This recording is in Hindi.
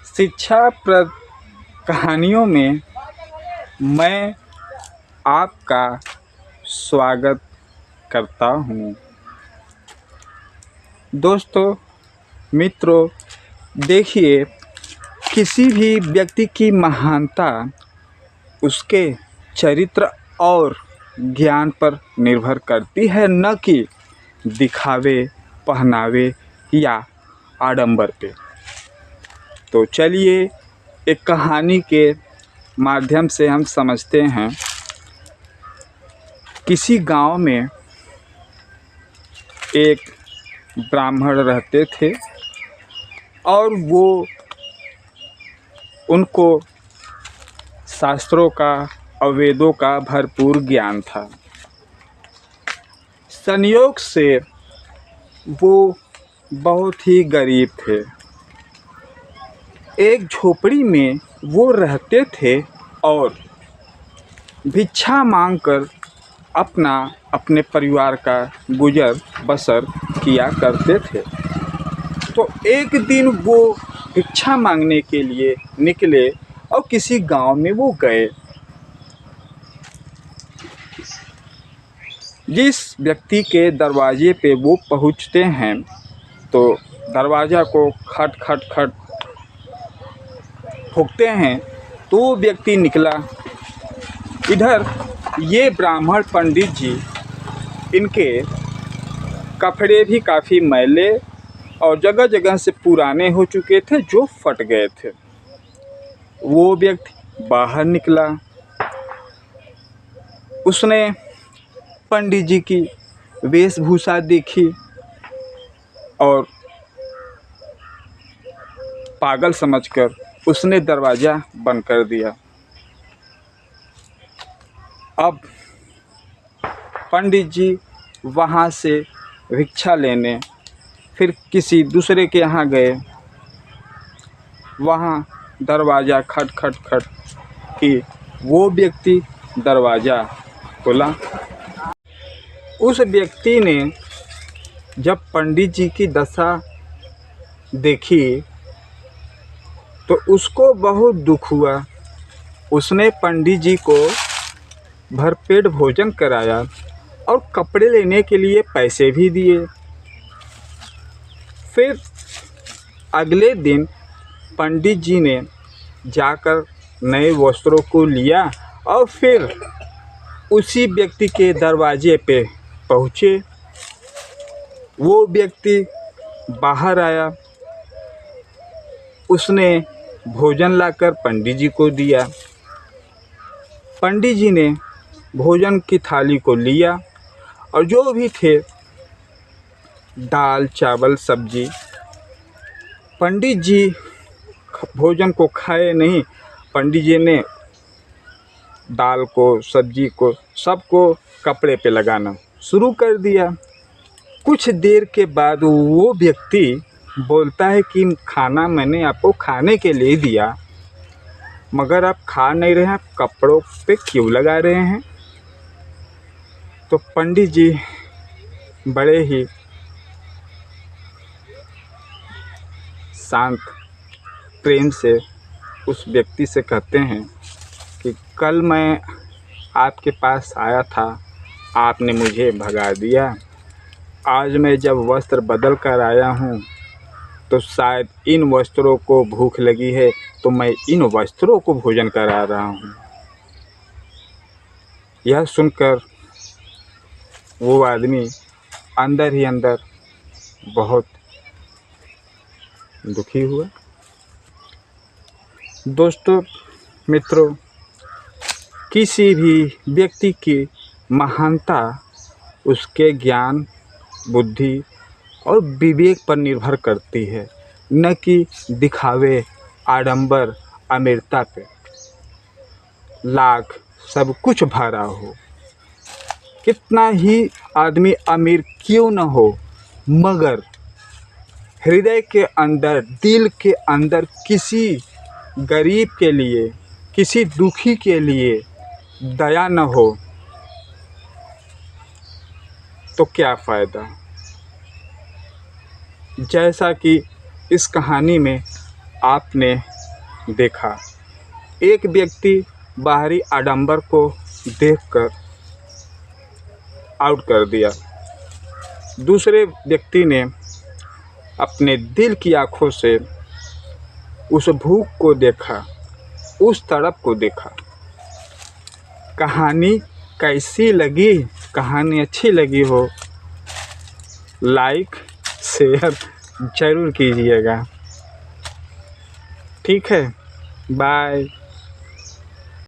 शिक्षाप्रद कहानियों में मैं आपका स्वागत करता हूँ। दोस्तों, मित्रों, देखिए, किसी भी व्यक्ति की महानता उसके चरित्र और ज्ञान पर निर्भर करती है, न कि दिखावे, पहनावे या आडंबर पे। तो चलिए एक कहानी के माध्यम से हम समझते हैं। किसी गांव में एक ब्राह्मण रहते थे और उनको शास्त्रों का और वेदों का भरपूर ज्ञान था। संयोग से वो बहुत ही गरीब थे। एक झोपड़ी में वो रहते थे और भिक्षा मांगकर अपने परिवार का गुजर बसर किया करते थे। तो एक दिन वो भिक्षा मांगने के लिए निकले और किसी गांव में वो गए। जिस व्यक्ति के दरवाजे पे वो पहुंचते हैं तो दरवाज़ा को खट खट खट ठोकते हैं तो वो व्यक्ति निकला। इधर ये ब्राह्मण पंडित जी, इनके कपड़े भी काफ़ी मैले और जगह जगह से पुराने हो चुके थे, जो फट गए थे। वो व्यक्ति बाहर निकला। उसने पंडित जी की वेशभूषा देखी और पागल समझकर उसने दरवाज़ा बंद कर दिया। अब पंडित जी वहाँ से भिक्षा लेने फिर किसी दूसरे के यहाँ गए। वहाँ दरवाज़ा खट खट खट कि वो व्यक्ति दरवाज़ा खोला। उस व्यक्ति ने जब पंडित जी की दशा देखी तो उसको बहुत दुख हुआ। उसने पंडित जी को भरपेट भोजन कराया और कपड़े लेने के लिए पैसे भी दिए। फिर अगले दिन पंडित जी ने जाकर नए वस्त्रों को लिया और फिर उसी व्यक्ति के दरवाजे पे पहुँचे। वो व्यक्ति बाहर आया। उसने भोजन लाकर पंडित जी को दिया। पंडित जी ने भोजन की थाली को लिया और जो भी थे दाल, चावल, सब्जी। पंडित जी भोजन को खाए नहीं। पंडित जी ने दाल को, सब्जी को, सबको कपड़े पे लगाना शुरू कर दिया। कुछ देर के बाद वो व्यक्ति बोलता है कि खाना मैंने आपको खाने के लिए दिया, मगर आप खा नहीं रहे हैं, आप कपड़ों पे क्यों लगा रहे हैं? तो पंडित जी बड़े ही शांत प्रेम से उस व्यक्ति से कहते हैं कि कल मैं आपके पास आया था, आपने मुझे भगा दिया। आज मैं जब वस्त्र बदल कर आया हूँ तो शायद इन वस्त्रों को भूख लगी है, तो मैं इन वस्त्रों को भोजन करा रहा हूँ। यह सुनकर वो आदमी अंदर ही अंदर बहुत दुखी हुआ। दोस्तों, मित्रों, किसी भी व्यक्ति की महानता उसके ज्ञान, बुद्धि और विवेक पर निर्भर करती है, न कि दिखावे, आडंबर, अमीरता पे। लाख सब कुछ भरा हो, कितना ही आदमी अमीर क्यों न हो, मगर हृदय के अंदर, दिल के अंदर किसी गरीब के लिए, किसी दुखी के लिए दया न हो तो क्या फ़ायदा। जैसा कि इस कहानी में आपने देखा। एक व्यक्ति बाहरी आडंबर को देखकर आउट कर दिया। दूसरे व्यक्ति ने अपने दिल की आँखों से उस भूख को देखा, उस तड़प को देखा। कहानी कैसी लगी? कहानी अच्छी लगी हो लाइक शेयर ज़रूर कीजिएगा। ठीक है, बाय।